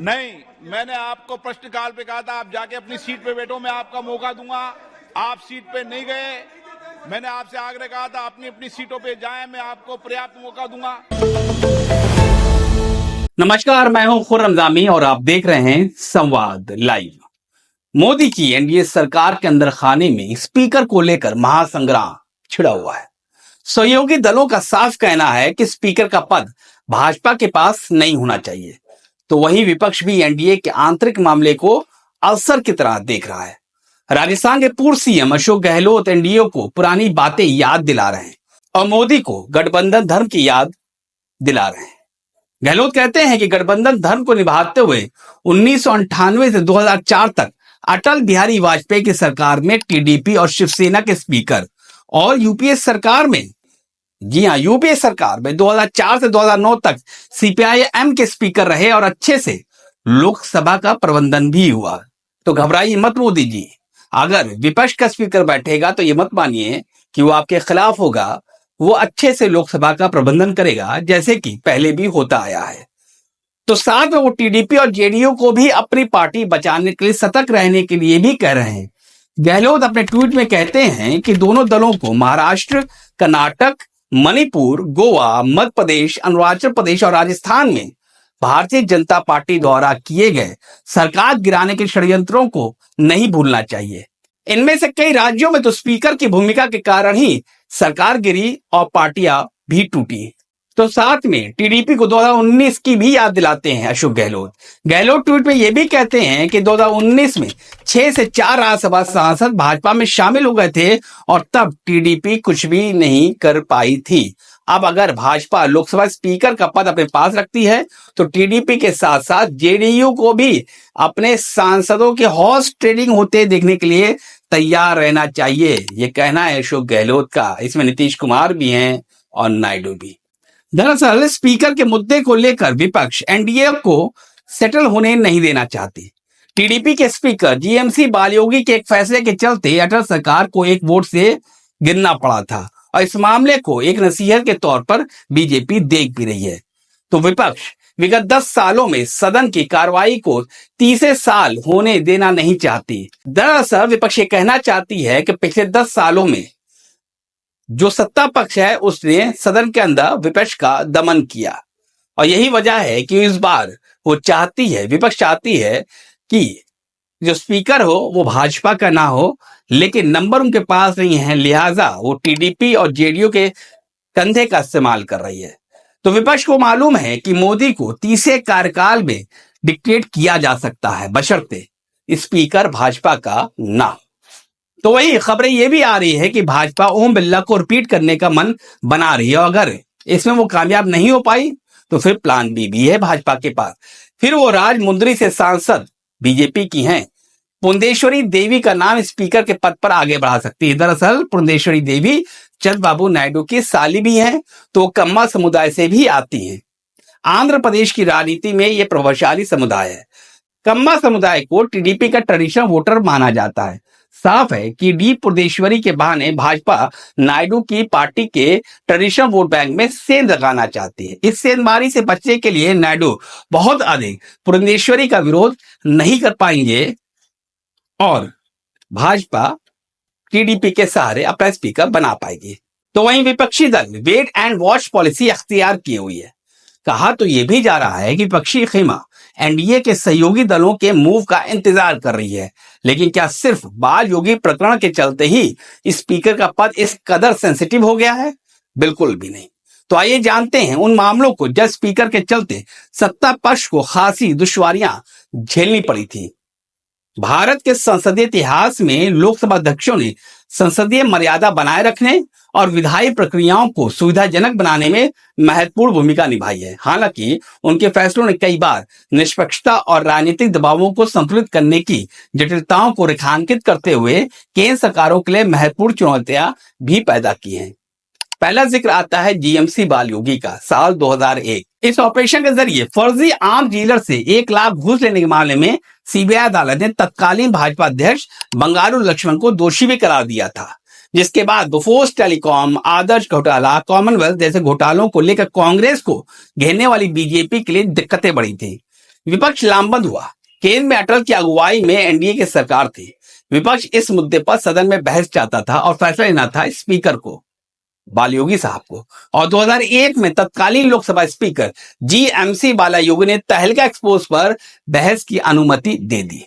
नहीं, मैंने आपको प्रश्नकाल पे कहा था आप जाके अपनी सीट पे बैठो, मैं आपका मौका दूंगा। आप सीट पे नहीं गए। मैंने आपसे आग्रह कहा था अपनी अपनी सीटों पे जाएं, मैं आपको पर्याप्त मौका दूंगा। नमस्कार, मैं हूं खुर्रम जामी और आप देख रहे हैं संवाद लाइव। मोदी की एनडीए सरकार के अंदर खाने में स्पीकर को लेकर महासंग्राम छिड़ा हुआ है। सहयोगी दलों का साफ कहना है कि स्पीकर का पद भाजपा के पास नहीं होना चाहिए, तो वहीं विपक्ष भी एनडीए के आंतरिक मामले को अवसर की तरह देख रहा है। राजस्थान के पूर्व सीएम अशोक गहलोत एनडीए को पुरानी बातें याद दिला रहे हैं और मोदी को गठबंधन धर्म की याद दिला रहे हैं। गहलोत कहते हैं कि गठबंधन धर्म को निभाते हुए 1998 से 2004 तक अटल बिहारी वाजपेयी की सरकार में टीडीपी और शिवसेना के स्पीकर और यूपीए सरकार में, जी हां, यूपीए सरकार में 2004 से 2009 तक सीपीआई-एम के स्पीकर रहे और अच्छे से लोकसभा का प्रबंधन भी हुआ। तो घबराइए मत मोदी जी, अगर विपक्ष का स्पीकर बैठेगा तो ये मत मानिए कि वो आपके खिलाफ होगा। वो अच्छे से लोकसभा का प्रबंधन करेगा, जैसे कि पहले भी होता आया है। तो साथ में वो टीडीपी और जेडीयू को भी अपनी पार्टी बचाने के लिए सतर्क रहने के लिए भी कह रहे हैं। गहलोत अपने ट्वीट में कहते हैं कि दोनों दलों को महाराष्ट्र, कर्नाटक, मणिपुर, गोवा, मध्य प्रदेश, अरुणाचल प्रदेश और राजस्थान में भारतीय जनता पार्टी द्वारा किए गए सरकार गिराने के षड्यंत्रों को नहीं भूलना चाहिए। इनमें से कई राज्यों में तो स्पीकर की भूमिका के कारण ही सरकार गिरी और पार्टियां भी टूटी। तो साथ में टीडीपी को 2019 की भी याद दिलाते हैं अशोक गहलोत। गहलोत ट्वीट में ये भी कहते हैं कि 2019 में 6 से 4 राज्यसभा सांसद भाजपा में शामिल हो गए थे और तब टीडीपी कुछ भी नहीं कर पाई थी। अब अगर भाजपा लोकसभा स्पीकर का पद अपने पास रखती है तो टीडीपी के साथ साथ जेडीयू को भी अपने सांसदों के हॉर्स ट्रेडिंग होते देखने के लिए तैयार रहना चाहिए। ये कहना है अशोक गहलोत का। इसमें नीतीश कुमार भी हैं और नायडू भी। दरअसल स्पीकर के मुद्दे को लेकर विपक्ष एनडीए को सेटल होने नहीं देना चाहती। टीडीपी के स्पीकर जीएमसी बालयोगी के एक फैसले के चलते अटल सरकार को एक वोट से गिरना पड़ा था और इस मामले को एक नसीहत के तौर पर बीजेपी देख भी रही है। तो विपक्ष विगत 10 सालों में सदन की कार्रवाई को तीसरे साल होने देना नहीं चाहती। दरअसल विपक्ष ये कहना चाहती है कि पिछले 10 सालों में जो सत्ता पक्ष है उसने सदन के अंदर विपक्ष का दमन किया और यही वजह है कि इस बार वो चाहती है, विपक्ष चाहती है कि जो स्पीकर हो वो भाजपा का ना हो, लेकिन नंबर उनके पास नहीं है, लिहाजा वो टीडीपी और जेडीयू के कंधे का इस्तेमाल कर रही है। तो विपक्ष को मालूम है कि मोदी को तीसरे कार्यकाल में डिक्टेट किया जा सकता है, बशर्ते स्पीकर भाजपा का ना हो। तो वही खबरें ये भी आ रही है कि भाजपा ओम बिरला को रिपीट करने का मन बना रही है और अगर इसमें वो कामयाब नहीं हो पाई तो फिर प्लान बी भी है भाजपा के पास। फिर वो राजमुंदरी से सांसद बीजेपी की हैं पुंदेश्वरी देवी का नाम स्पीकर के पद पर आगे बढ़ा सकती है। दरअसल पुंदेश्वरी देवी चंद्रबाबू नायडू की साली भी हैं, तो कम्मा समुदाय से भी आती हैं। आंध्र प्रदेश की राजनीति में ये प्रभावशाली समुदाय है। कम्मा समुदाय को टीडीपी का ट्रेडिशनल वोटर माना जाता है। साफ है कि डी पुंदेश्वरी के बहाने भाजपा नायडू की पार्टी के ट्रेडिशनल वोट बैंक में सेंध लगाना चाहती है। इस सेंधमारी से बचने के लिए नायडू बहुत अधिक पुंदेश्वरी का विरोध नहीं कर पाएंगे और भाजपा टीडीपी के सहारे अपना स्पीकर बना पाएगी। तो वहीं विपक्षी दल वेट एंड वॉच पॉलिसी अख्तियार की हुई है। कहा तो यह भी जा रहा है कि विपक्षी खेमा एनडीए के सहयोगी दलों के मूव का इंतजार कर रही है, लेकिन क्या सिर्फ बाल योगी प्रकरण के चलते ही स्पीकर का पद इस कदर सेंसिटिव हो गया है? बिल्कुल भी नहीं। तो आइए जानते हैं उन मामलों को जब स्पीकर के चलते सत्ता पक्ष को खासी दुश्वारियां झेलनी पड़ी थी। भारत के संसदीय इतिहास में लोकसभा अध्यक्षों ने संसदीय मर्यादा बनाए रखने और विधायी प्रक्रियाओं को सुविधाजनक बनाने में महत्वपूर्ण भूमिका निभाई है। हालांकि उनके फैसलों ने कई बार निष्पक्षता और राजनीतिक दबावों को संतुलित करने की जटिलताओं को रेखांकित करते हुए केंद्र सरकारों के लिए महत्वपूर्ण चुनौतियां भी पैदा की हैं। पहला जिक्र आता है जीएमसी बालयोगी का, साल 2001। इस ऑपरेशन के जरिए फर्जी आर्म्स डीलर से 1 लाख घूस लेने के मामले में सीबीआई अदालत ने तत्कालीन भाजपा अध्यक्ष बंगारू लक्ष्मण को दोषी भी करार दिया था, जिसके बाद बोफोर्स टेलीकॉम, आदर्श घोटाला, कॉमनवेल्थ जैसे घोटालों को लेकर कांग्रेस को घेरने वाली बीजेपी के लिए दिक्कतें बढ़ी थी। विपक्ष लामबंद हुआ। केंद्र में अटल की अगुवाई में एनडीए की सरकार थी। विपक्ष इस मुद्दे पर सदन में बहस चाहता था और फैसला लेना था स्पीकर को, बालयोगी साहब को। और 2001 में तत्कालीन लोकसभा स्पीकर जीएमसी बालायोगी ने तहलका एक्सपोज पर बहस की अनुमति दे दी,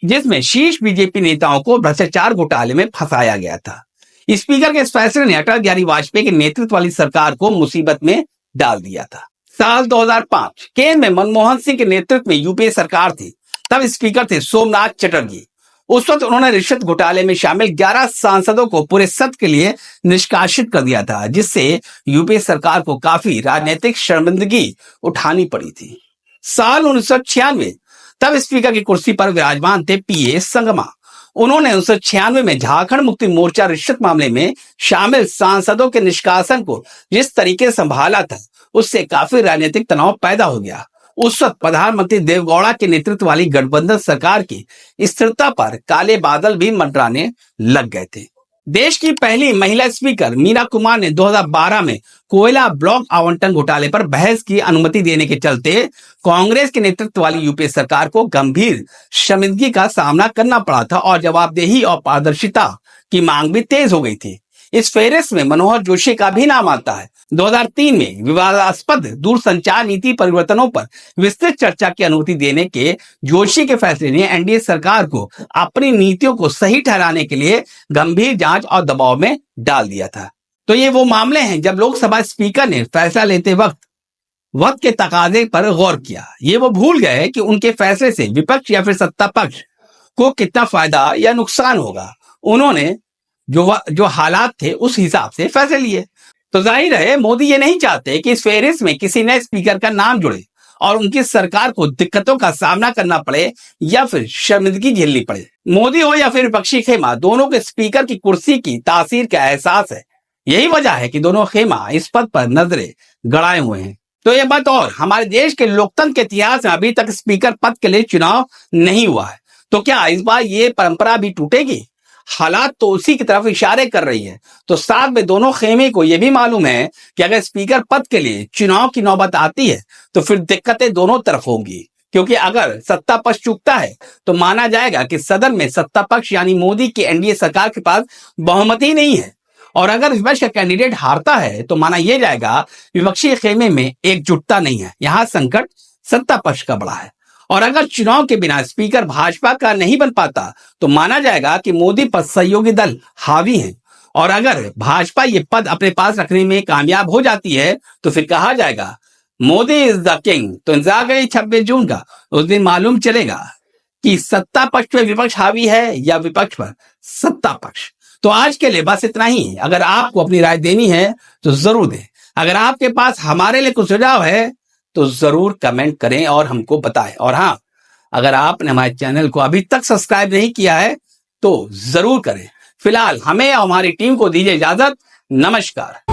जिसमें शीर्ष बीजेपी नेताओं को भ्रष्टाचार घोटाले में फंसाया गया था। स्पीकर के इस फैसले ने अटल बिहारी वाजपेयी के नेतृत्व वाली सरकार को मुसीबत में डाल दिया था। साल 2005 केंद्र में मनमोहन सिंह के नेतृत्व में यूपीए सरकार थी। तब स्पीकर थे सोमनाथ चटर्जी। उस वक्त उन्होंने रिश्वत घोटाले में शामिल 11 सांसदों को पूरे सत्र के लिए निष्कासित कर दिया था, जिससे यूपीए सरकार को काफी राजनीतिक शर्मिंदगी उठानी पड़ी थी। साल 1996 तब स्पीकर की कुर्सी पर विराजमान थे पीए संगमा। उन्होंने 1996 में झारखंड मुक्ति मोर्चा रिश्वत मामले में शामिल सांसदों के निष्कासन को जिस तरीके से संभाला था, उससे काफी राजनीतिक तनाव पैदा हो गया। उस वक्त प्रधानमंत्री देवगौड़ा के नेतृत्व वाली गठबंधन सरकार की स्थिरता पर काले बादल भी मंडराने लग गए थे। देश की पहली महिला स्पीकर मीना कुमार ने 2012 में कोयला ब्लॉक आवंटन घोटाले पर बहस की अनुमति देने के चलते कांग्रेस के नेतृत्व वाली यूपीए सरकार को गंभीर शर्मिंदगी का सामना करना पड़ा था और जवाबदेही और पारदर्शिता की मांग भी तेज हो गई थी। इस फेहरिस्त में मनोहर जोशी का भी नाम आता है। 2003 में विवादास्पद दूरसंचार नीति परिवर्तनों पर विस्तृत चर्चा की अनुमति देने के जोशी के फैसले ने एनडीए सरकार को अपनी नीतियों को सही ठहराने के लिए गंभीर जांच और दबाव में डाल दिया था। तो ये वो मामले हैं जब लोकसभा स्पीकर ने फैसला लेते वक्त के तकाजे पर गौर किया। ये वो भूल गए कि उनके फैसले से विपक्ष या फिर सत्ता पक्ष को कितना फायदा या नुकसान होगा। उन्होंने जो हालात थे उस हिसाब से फैसले लिए। तो जाहिर है मोदी ये नहीं चाहते कि इस फेहरिस्त में किसी नए स्पीकर का नाम जुड़े और उनकी सरकार को दिक्कतों का सामना करना पड़े या फिर शर्मिंदगी झेलनी पड़े। मोदी हो या फिर विपक्षी खेमा, दोनों के स्पीकर की कुर्सी की तासीर का एहसास है। यही वजह है कि दोनों खेमा इस पद पर नजरें गड़ाए हुए हैं। तो ये बात, और हमारे देश के लोकतंत्र के इतिहास में अभी तक स्पीकर पद के लिए चुनाव नहीं हुआ है, तो क्या इस बार ये परंपरा भी टूटेगी? हालात तो उसी की तरफ इशारे कर रही है। तो साथ में दोनों खेमे को यह भी मालूम है कि अगर स्पीकर पद के लिए चुनाव की नौबत आती है तो फिर दिक्कतें दोनों तरफ होंगी, क्योंकि अगर सत्ता पक्ष चूकता है तो माना जाएगा कि सदन में सत्ता पक्ष यानी मोदी की एनडीए सरकार के पास बहुमत ही नहीं है, और अगर विपक्ष का कैंडिडेट हारता है तो माना यह जाएगा विपक्षी खेमे में एकजुटता नहीं है। यहाँ संकट सत्ता पक्ष का बड़ा है। और अगर चुनाव के बिना स्पीकर भाजपा का नहीं बन पाता तो माना जाएगा कि मोदी पर सहयोगी दल हावी हैं, और अगर भाजपा ये पद अपने पास रखने में कामयाब हो जाती है तो फिर कहा जाएगा मोदी इज द किंग। तो इंतजार करिए 26 जून का, उस दिन मालूम चलेगा कि सत्ता पक्ष पर विपक्ष हावी है या विपक्ष पर सत्ता पक्ष। तो आज के लिए बस इतना ही। अगर आपको अपनी राय देनी है तो जरूर दें। अगर आपके पास हमारे लिए कुछ सुझाव है तो जरूर कमेंट करें और हमको बताएं। और हाँ, अगर आपने हमारे चैनल को अभी तक सब्सक्राइब नहीं किया है तो जरूर करें। फिलहाल हमें और हमारी टीम को दीजिए इजाजत। नमस्कार।